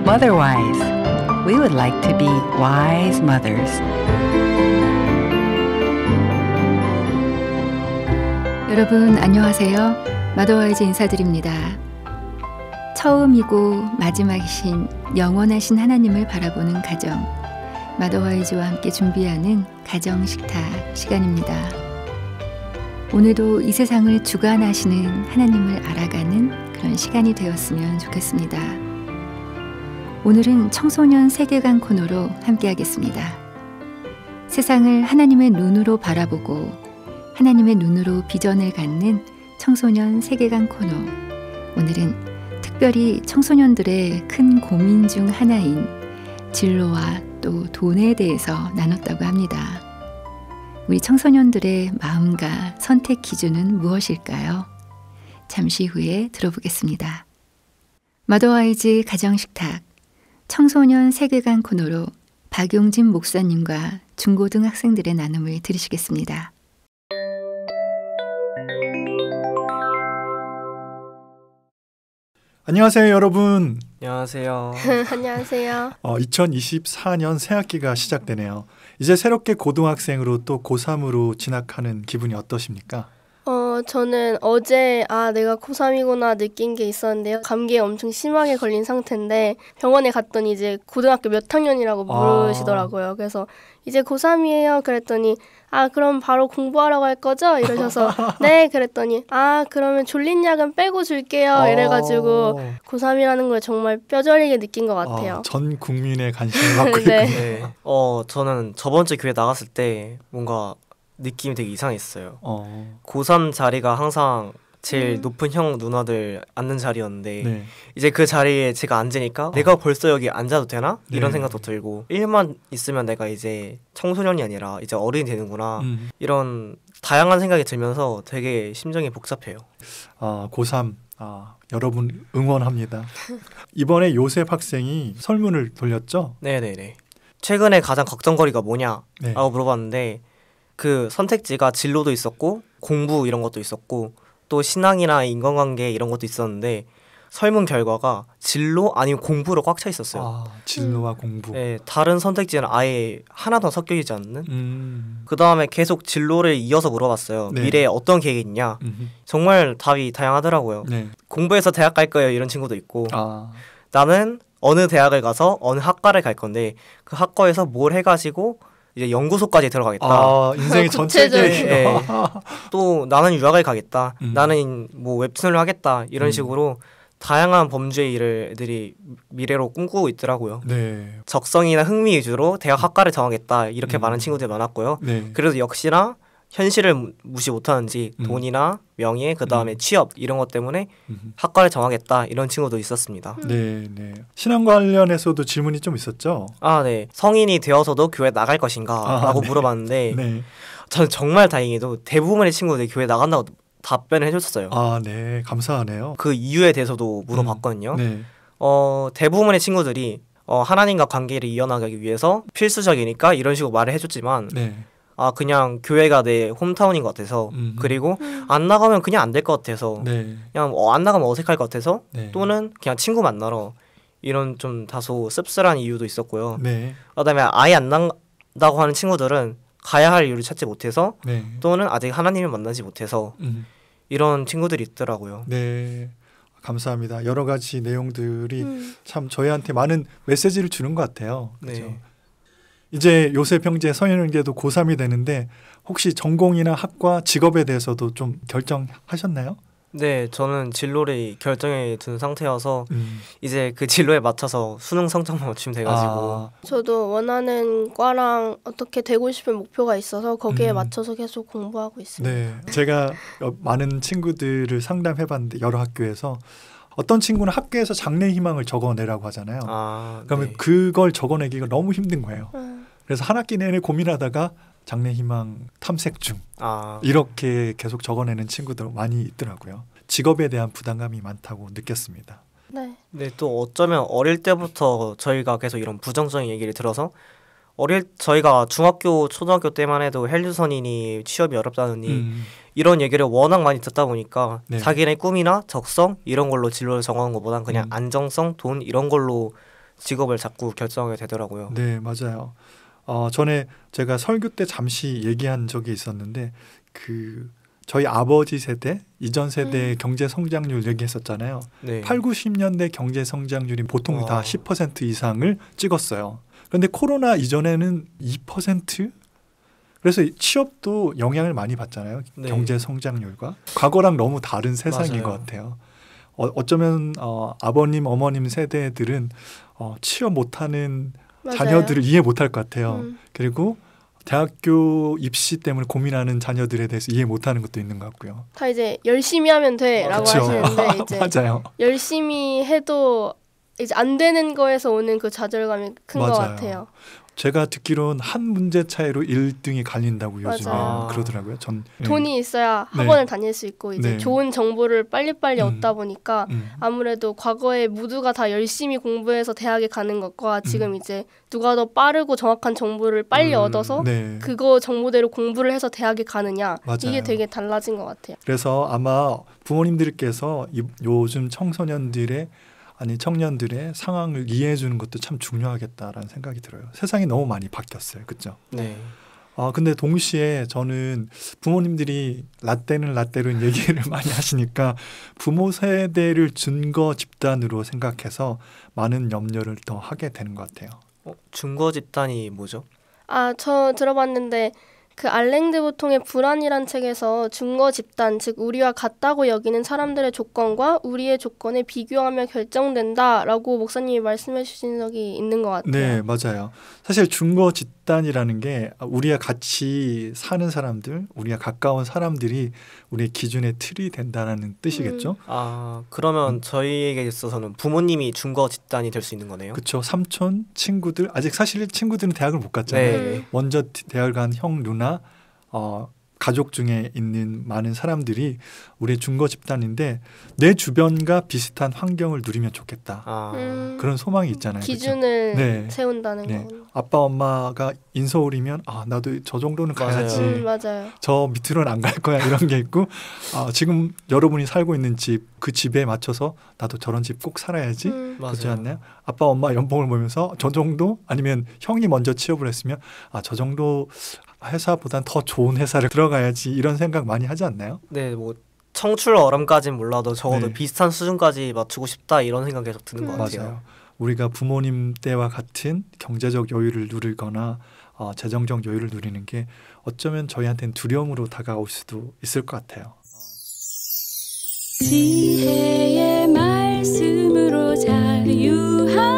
Motherwise, we would like to be wise mothers. 여러분 안녕하세요. 마더와이즈 인사드립니다. 처음이고 마지막이신 영원하신 하나님을 바라보는 가정, 마더와이즈와 함께 준비하는 가정식탁 시간입니다. 오늘도 이 세상을 주관하시는 하나님을 알아가는 그런 시간이 되었으면 좋겠습니다. 오늘은 청소년 세계관 코너로 함께하겠습니다. 세상을 하나님의 눈으로 바라보고 하나님의 눈으로 비전을 갖는 청소년 세계관 코너. 오늘은 특별히 청소년들의 큰 고민 중 하나인 진로와 또 돈에 대해서 나눴다고 합니다. 우리 청소년들의 마음과 선택 기준은 무엇일까요? 잠시 후에 들어보겠습니다. 마더와이즈 가정식탁 청소년 세계관 코너로 박용진 목사님과 중고등학생들의 나눔을 들으시겠습니다. 안녕하세요, 여러분. 안녕하세요. 안녕하세요. 2024년 새학기가 시작되네요. 이제 새롭게 고등학생으로 또 고3으로 진학하는 기분이 어떠십니까? 저는 어제 내가 고3이구나 느낀 게 있었는데요. 감기에 엄청 심하게 걸린 상태인데 병원에 갔더니 이제 고등학교 몇 학년이라고 물으시더라고요. 그래서 이제 고3이에요. 그랬더니 그럼 바로 공부하라고 할 거죠? 이러셔서 네 그랬더니 그러면 졸린 약은 빼고 줄게요. 이래가지고 고3이라는 걸 정말 뼈저리게 느낀 것 같아요. 전 국민의 관심을 받고 네. 있군요. 네. 저는 저번 주 교회 나갔을 때 뭔가 느낌이 되게 이상했어요. 고3 자리가 항상 제일 높은 형 누나들 앉는 자리였는데 네. 이제 그 자리에 제가 앉으니까 내가 벌써 여기 앉아도 되나? 이런 생각도 들고 1만 있으면 내가 이제 청소년이 아니라 이제 어른이 되는구나. 이런 다양한 생각이 들면서 되게 심정이 복잡해요. 고3 여러분 응원합니다. 이번에 요셉 학생이 설문을 돌렸죠? 네네네. 최근에 가장 걱정거리가 뭐냐? 네. 라고 물어봤는데 그 선택지가 진로도 있었고 공부 이런 것도 있었고 또 신앙이나 인간관계 이런 것도 있었는데 설문 결과가 진로 아니면 공부로 꽉 차 있었어요. 진로와 공부. 네, 다른 선택지는 아예 하나도 섞여 있지 않는. 그 다음에 계속 진로를 이어서 물어봤어요. 네. 미래에 어떤 계획이 있냐. 정말 답이 다양하더라고요. 네. 공부해서 대학 갈 거예요 이런 친구도 있고 나는 어느 대학을 가서 어느 학과를 갈 건데 그 학과에서 뭘 해가지고 이제 연구소까지 들어가겠다. 인생의 전체 계획이. 네. 또 나는 유학을 가겠다. 나는 뭐 웹툰을 하겠다. 이런 식으로 다양한 범주의 일을 애들이 미래로 꿈꾸고 있더라고요. 네. 적성이나 흥미 위주로 대학 학과를 정하겠다. 이렇게 많은 친구들이 많았고요. 네. 그래도 역시나 현실을 무시 못하는지 돈이나 명예, 그 다음에 취업 이런 것 때문에 학과를 정하겠다 이런 친구도 있었습니다. 네. 신앙 관련해서도 질문이 좀 있었죠? 네. 성인이 되어서도 교회 나갈 것인가 라고 물어봤는데 네. 저는 정말 다행히도 대부분의 친구들이 교회 나간다고 답변을 해줬어요. 네. 감사하네요. 그 이유에 대해서도 물어봤거든요. 네. 대부분의 친구들이 하나님과 관계를 이어나가기 위해서 필수적이니까 이런 식으로 말을 해줬지만 네. 그냥 교회가 내 홈타운인 것 같아서 그리고 안 나가면 그냥 안 될 것 같아서 네. 그냥 안 나가면 어색할 것 같아서 네. 또는 그냥 친구 만나러 이런 좀 다소 씁쓸한 이유도 있었고요. 네. 그다음에 아예 안 난다고 하는 친구들은 가야 할 이유를 찾지 못해서 네. 또는 아직 하나님을 만나지 못해서 이런 친구들이 있더라고요. 네. 감사합니다. 여러 가지 내용들이 참 저희한테 많은 메시지를 주는 것 같아요. 그렇죠? 네. 이제 요셉 형제, 서현 형제도 고3이 되는데 혹시 전공이나 학과, 직업에 대해서도 좀 결정하셨나요? 네, 저는 진로를 결정해 둔 상태여서 이제 그 진로에 맞춰서 수능 성적만 맞추면 돼가지고 저도 원하는 과랑 어떻게 되고 싶은 목표가 있어서 거기에 맞춰서 계속 공부하고 있습니다. 네, 제가 많은 친구들을 상담해봤는데 여러 학교에서 어떤 친구는 학교에서 장래 희망을 적어내라고 하잖아요. 그러면 네. 그걸 적어내기가 너무 힘든 거예요. 그래서 한 학기 내내 고민하다가 장래 희망 탐색 중 이렇게 계속 적어내는 친구들 많이 있더라고요. 직업에 대한 부담감이 많다고 느꼈습니다. 네. 네, 또 어쩌면 어릴 때부터 저희가 계속 이런 부정적인 얘기를 들어서 저희가 중학교, 초등학교 때만 해도 헬류선이니 취업이 어렵다느니 이런 얘기를 워낙 많이 듣다 보니까 네. 자기네 꿈이나 적성 이런 걸로 진로를 정하는 것보단 그냥 안정성, 돈 이런 걸로 직업을 자꾸 결정하게 되더라고요. 네, 맞아요. 전에 제가 설교 때 잠시 얘기한 적이 있었는데 저희 아버지 세대, 이전 세대의 경제 성장률 얘기했었잖아요. 네. 8, 90년대 경제 성장률이 보통 다 10% 이상을 찍었어요. 그런데 코로나 이전에는 2%? 그래서 취업도 영향을 많이 받잖아요. 네. 경제 성장률과. 과거랑 너무 다른 세상인 맞아요. 것 같아요. 어쩌면 아버님, 어머님 세대들은 취업 못하는 맞아요. 자녀들을 이해 못할 것 같아요. 그리고 대학교 입시 때문에 고민하는 자녀들에 대해서 이해 못하는 것도 있는 것 같고요. 다 이제 열심히 하면 돼라고 하시는데 이제 맞아요. 열심히 해도 이제 안 되는 거에서 오는 그 좌절감이 큰 것 같아요. 제가 듣기로는 한 문제 차이로 1등이 갈린다고 요즘에 그러더라고요. 돈이 있어야 학원을 다닐 수 있고 이제 좋은 정보를 빨리빨리 얻다 보니까 아무래도 과거에 모두가 다 열심히 공부해서 대학에 가는 것과 지금 이제 누가 더 빠르고 정확한 정보를 빨리 얻어서 그거 정보대로 공부를 해서 대학에 가느냐 맞아요. 이게 되게 달라진 것 같아요. 그래서 아마 부모님들께서 요즘 청년들의 상황을 이해해 주는 것도 참 중요하겠다라는 생각이 들어요. 세상이 너무 많이 바뀌었어요. 그렇죠? 네. 근데 동시에 저는 부모님들이 라떼는 얘기를 많이 하시니까 부모 세대를 증거 집단으로 생각해서 많은 염려를 더 하게 되는 것 같아요. 증거 집단이 뭐죠? 저 들어봤는데 그 알랭드 보통의 불안이란 책에서 증거 집단, 즉 우리와 같다고 여기는 사람들의 조건과 우리의 조건을 비교하며 결정된다라고 목사님이 말씀해 주신 적이 있는 것 같아요. 네, 맞아요. 사실 증거 집단이라는 게 우리와 같이 사는 사람들, 우리가 가까운 사람들이 우리의 기준의 틀이 된다는 뜻이겠죠. 그러면 저희에게 있어서는 부모님이 증거 집단이 될 수 있는 거네요. 그렇죠. 삼촌, 친구들, 아직 사실 친구들은 대학을 못 갔잖아요. 네. 먼저 대학을 간 형, 누나 가족 중에 있는 많은 사람들이 우리의 증거 집단인데 내 주변과 비슷한 환경을 누리면 좋겠다. 그런 소망이 있잖아요. 기준을 그렇죠? 세운다는 거군요. 아빠 엄마가 인서울이면 나도 저 정도는 가야지. 맞아요. 저 밑으로는 안 갈 거야 이런 게 있고 지금 여러분이 살고 있는 집, 그 집에 맞춰서 나도 저런 집 꼭 살아야지. 그렇지 않나요? 아빠 엄마 연봉을 보면서 저 정도 아니면 형이 먼저 취업을 했으면 저 정도 회사보단 더 좋은 회사를 들어가야지 이런 생각 많이 하지 않나요? 네, 뭐 청출 어람까지는 몰라도 적어도 비슷한 수준까지 맞추고 싶다 이런 생각 계속 드는 것 같아요. 맞아요. 우리가 부모님 때와 같은 경제적 여유를 누리거나 재정적 여유를 누리는 게 어쩌면 저희한테는 두려움으로 다가올 수도 있을 것 같아요. 지혜의 말씀으로 자유함을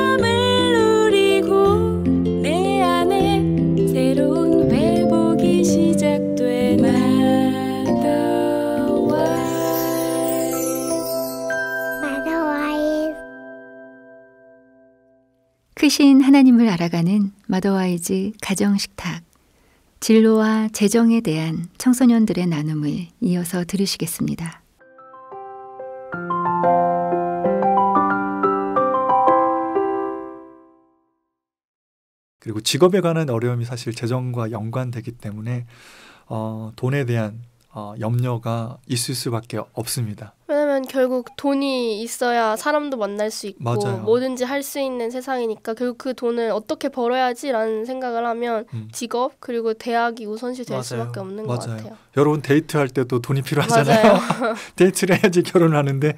크신 하나님을 알아가는 마더와이즈 가정식탁, 진로와 재정에 대한 청소년들의 나눔을 이어서 들으시겠습니다. 그리고 직업에 관한 어려움이 사실 재정과 연관되기 때문에 돈에 대한 염려가 있을 수밖에 없습니다. 왜냐면 결국 돈이 있어야 사람도 만날 수 있고 맞아요. 뭐든지 할 수 있는 세상이니까 결국 그 돈을 어떻게 벌어야지라는 생각을 하면 직업 그리고 대학이 우선시 될 수밖에 없는 것 같아요. 여러분 데이트할 때도 돈이 필요하잖아요. 데이트를 해야지 결혼을 하는데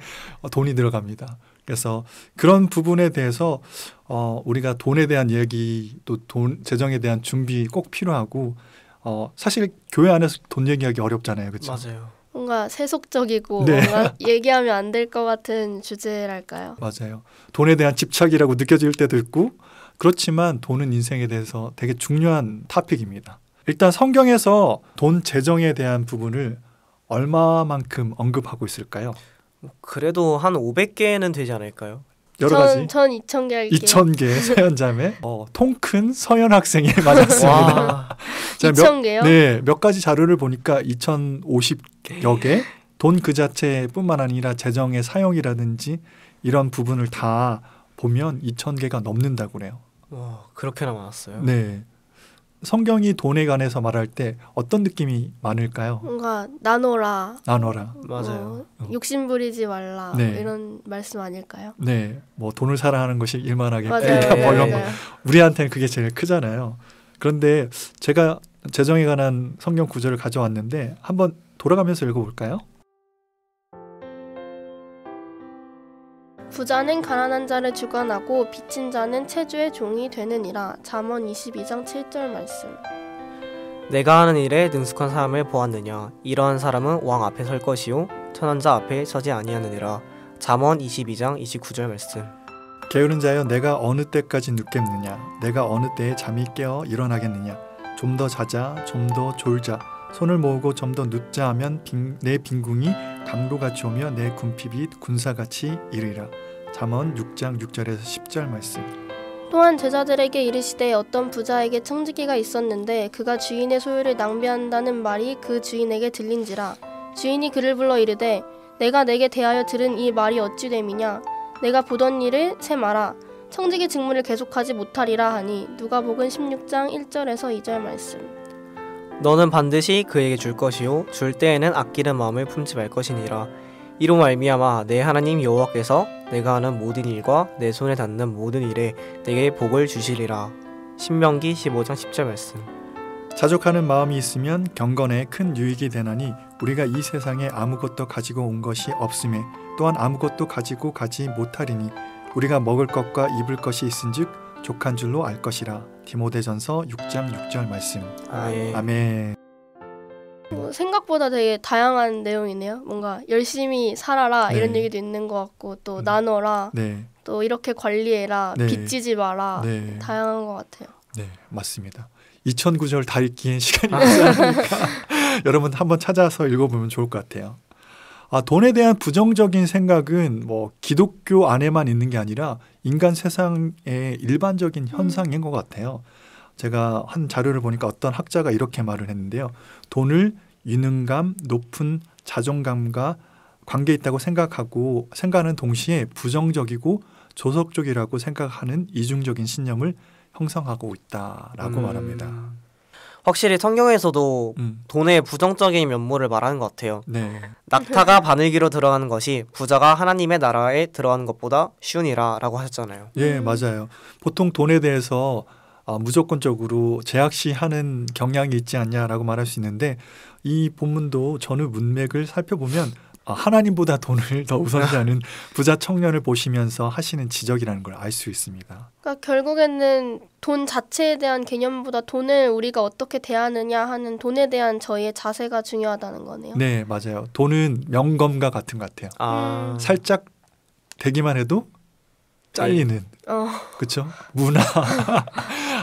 돈이 들어갑니다. 그래서 그런 부분에 대해서 우리가 돈에 대한 얘기 또 재정에 대한 준비 꼭 필요하고 사실 교회 안에서 돈 얘기하기 어렵잖아요. 그렇죠? 맞아요. 뭔가 세속적이고 뭔가 얘기하면 안 될 것 같은 주제랄까요? 맞아요. 돈에 대한 집착이라고 느껴질 때도 있고 그렇지만 돈은 인생에 대해서 되게 중요한 토픽입니다. 일단 성경에서 돈 재정에 대한 부분을 얼마만큼 언급하고 있을까요? 그래도 한 500개는 되지 않을까요? 여러 가지. 전 2,000개 할게요. 2,000개 서연자매. 통 큰 서연 학생이 맞았습니다. 2,000개요? 네, 몇 가지 자료를 보니까 2,050여 개. 돈 그 자체뿐만 아니라 재정의 사용이라든지 이런 부분을 다 보면 2,000개가 넘는다고 그래요. 와, 그렇게나 많았어요? 네. 성경이 돈에 관해서 말할 때 어떤 느낌이 많을까요? 뭔가 나눠라. 맞아요. 욕심 부리지 말라. 네. 이런 말씀 아닐까요? 네, 뭐 돈을 사랑하는 것이 일만하게 맞아요. 크다 뭐 이런 맞아요. 거. 우리한테는 그게 제일 크잖아요. 그런데 제가 재정에 관한 성경 구절을 가져왔는데 한번 돌아가면서 읽어볼까요? 부자는 가난한 자를 주관하고 빚진 자는 채주의 종이 되느니라. 잠언 22장 7절 말씀. 내가 하는 일에 능숙한 사람을 보았느냐. 이러한 사람은 왕 앞에 설 것이요 천한 자 앞에 서지 아니하느니라. 잠언 22장 29절 말씀. 게으른 자여 내가 어느 때까지 눕겠느냐. 내가 어느 때에 잠이 깨어 일어나겠느냐. 좀 더 자자, 좀 더 졸자. 손을 모으고 좀 더 눕자 하면 내 빈궁이 강도같이 오며 내 군핍이 군사같이 이르리라. 잠언 6장 6절에서 10절 말씀. 또한 제자들에게 이르시되 어떤 부자에게 청지기가 있었는데 그가 주인의 소유를 낭비한다는 말이 그 주인에게 들린지라. 주인이 그를 불러 이르되 내가 내게 대하여 들은 이 말이 어찌 됨이냐. 내가 보던 일을 세마라. 청지기 직무를 계속하지 못하리라 하니. 누가복음 16장 1절에서 2절 말씀. 너는 반드시 그에게 줄 것이요 줄 때에는 아끼는 마음을 품지 말 것이니라. 이로 말미암아 내 하나님 여호와께서 내가 하는 모든 일과 내 손에 닿는 모든 일에 내게 복을 주시리라. 신명기 15장 10절 말씀. 자족하는 마음이 있으면 경건에 큰 유익이 되나니 우리가 이 세상에 아무것도 가지고 온 것이 없음에 또한 아무것도 가지고 가지 못하리니 우리가 먹을 것과 입을 것이 있은즉 족한 줄로 알 것이라. 디모데전서 6장 6절 말씀. 아멘. 생각보다 되게 다양한 내용이네요. 뭔가 열심히 살아라 이런 얘기도 있는 것 같고 또 나눠라. 또 이렇게 관리해라. 빚지지 마라. 다양한 것 같아요. 네, 맞습니다. 2009절 다 읽기엔 시간이 없으니까 여러분 한번 찾아서 읽어보면 좋을 것 같아요. 돈에 대한 부정적인 생각은 뭐 기독교 안에만 있는 게 아니라 인간 세상의 일반적인 현상인 것 같아요. 제가 한 자료를 보니까 어떤 학자가 이렇게 말을 했는데요. 돈을 유능감, 높은 자존감과 관계 있다고 생각하는 동시에 부정적이고 조석적이라고 생각하는 이중적인 신념을 형성하고 있다라고 말합니다. 확실히 성경에서도 돈의 부정적인 면모를 말하는 것 같아요. 낙타가 바늘기로 들어가는 것이 부자가 하나님의 나라에 들어가는 것보다 쉬우니라 라고 하셨잖아요. 예, 맞아요. 보통 돈에 대해서 무조건적으로 제약시하는 경향이 있지 않냐라고 말할 수 있는데 이 본문도 전후 문맥을 살펴보면 하나님보다 돈을 더 우선시하는 부자 청년을 보시면서 하시는 지적이라는 걸 알 수 있습니다. 그러니까 결국에는 돈 자체에 대한 개념보다 돈을 우리가 어떻게 대하느냐 하는 돈에 대한 저희의 자세가 중요하다는 거네요. 네, 맞아요. 돈은 명검과 같은 것 같아요. 살짝 대기만 해도 잘리는 그렇죠? 문화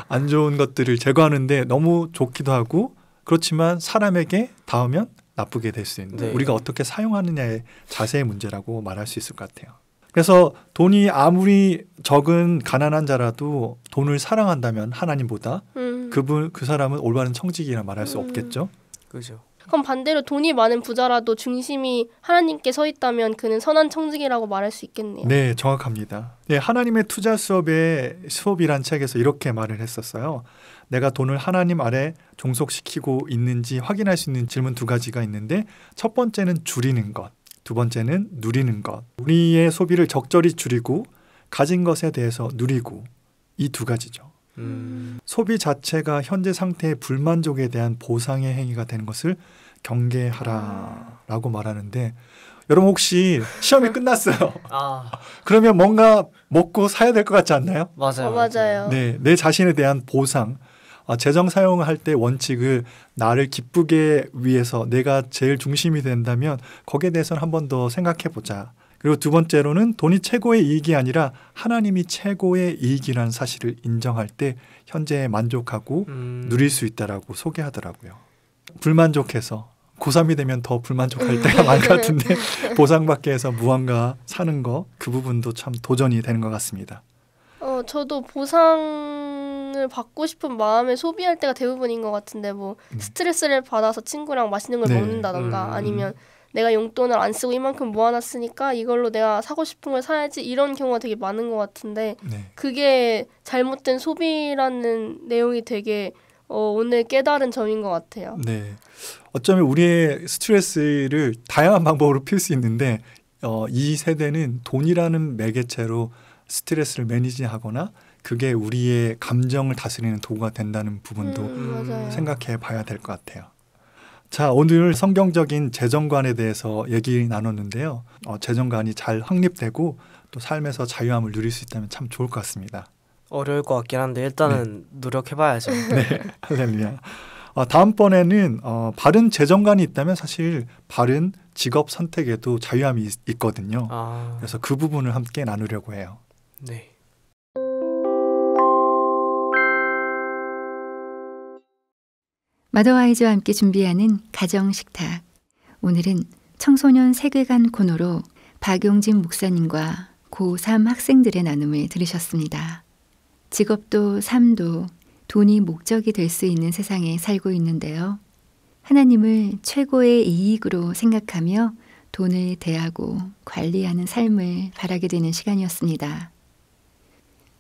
안 좋은 것들을 제거하는데 너무 좋기도 하고 그렇지만 사람에게 닿으면 나쁘게 될 수 있는 우리가 어떻게 사용하느냐의 자세의 문제라고 말할 수 있을 것 같아요. 그래서 돈이 아무리 적은 가난한 자라도 돈을 사랑한다면 하나님보다 그 사람은 올바른 청지기라 말할 수 없겠죠. 그렇죠. 그럼 반대로 돈이 많은 부자라도 중심이 하나님께 서 있다면 그는 선한 청지기라고 말할 수 있겠네요. 네, 정확합니다. 네, 하나님의 투자 수업이란 책에서 이렇게 말을 했었어요. 내가 돈을 하나님 아래 종속시키고 있는지 확인할 수 있는 질문 2가지가 있는데 첫 번째는 줄이는 것, 두 번째는 누리는 것. 우리의 소비를 적절히 줄이고 가진 것에 대해서 누리고 이 2가지죠. 소비 자체가 현재 상태의 불만족에 대한 보상의 행위가 되는 것을 경계하라라고 말하는데 여러분 혹시 시험이 끝났어요. 그러면 뭔가 먹고 사야 될 것 같지 않나요? 맞아요. 네, 내 자신에 대한 보상. 재정 사용할 때 원칙을 나를 기쁘게 위해서 내가 제일 중심이 된다면 거기에 대해서는 한 번 더 생각해 보자. 그리고 두 번째로는 돈이 최고의 이익이 아니라 하나님이 최고의 이익이라는 사실을 인정할 때 현재에 만족하고 누릴 수 있다라고 소개하더라고요. 불만족해서 고3이 되면 더 불만족할 때가 많을 것 같은데 보상받기 위해서 무언가 사는 거 그 부분도 참 도전이 되는 것 같습니다. 저도 보상을 받고 싶은 마음에 소비할 때가 대부분인 것 같은데 뭐 스트레스를 받아서 친구랑 맛있는 걸 먹는다던가 아니면 내가 용돈을 안 쓰고 이만큼 모아놨으니까 이걸로 내가 사고 싶은 걸 사야지 이런 경우가 되게 많은 것 같은데 그게 잘못된 소비라는 내용이 되게 오늘 깨달은 점인 것 같아요. 네, 어쩌면 우리의 스트레스를 다양한 방법으로 풀 수 있는데 이 세대는 돈이라는 매개체로 스트레스를 매니지하거나 그게 우리의 감정을 다스리는 도구가 된다는 부분도 생각해 봐야 될 것 같아요. 자, 오늘 성경적인 재정관에 대해서 얘기 나눴는데요. 재정관이 잘 확립되고 또 삶에서 자유함을 누릴 수 있다면 참 좋을 것 같습니다. 어려울 것 같긴 한데 일단은 노력해봐야죠. 네, 할렐루야. 다음번에는 바른 재정관이 있다면 사실 바른 직업 선택에도 자유함이 있거든요. 그래서 그 부분을 함께 나누려고 해요. 네. 마더와이즈와 함께 준비하는 가정식탁. 오늘은 청소년 세계관 코너로 박용진 목사님과 고3 학생들의 나눔을 들으셨습니다. 직업도 삶도 돈이 목적이 될 수 있는 세상에 살고 있는데요. 하나님을 최고의 이익으로 생각하며 돈을 대하고 관리하는 삶을 바라게 되는 시간이었습니다.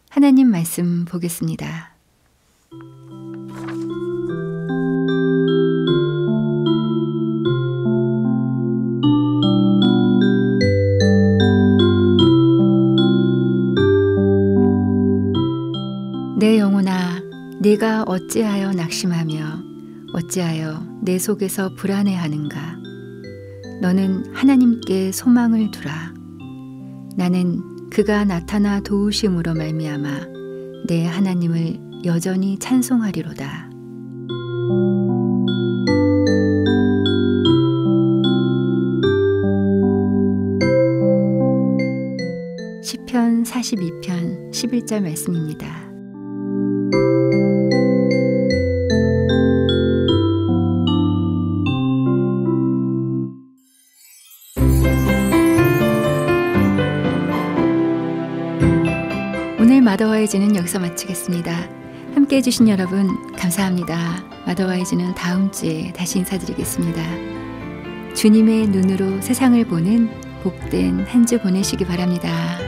하나님 말씀 보겠습니다. 내 영혼아, 네가 어찌하여 낙심하며 어찌하여 내 속에서 불안해하는가? 너는 하나님께 소망을 두라. 나는 그가 나타나 도우심으로 말미암아 내 하나님을 여전히 찬송하리로다. 시편 42편 11절 말씀입니다. 오늘 마더와이즈는 여기서 마치겠습니다. 함께해 주신 여러분 감사합니다. 마더와이즈는 다음 주에 다시 인사드리겠습니다. 주님의 눈으로 세상을 보는 복된 한 주 보내시기 바랍니다.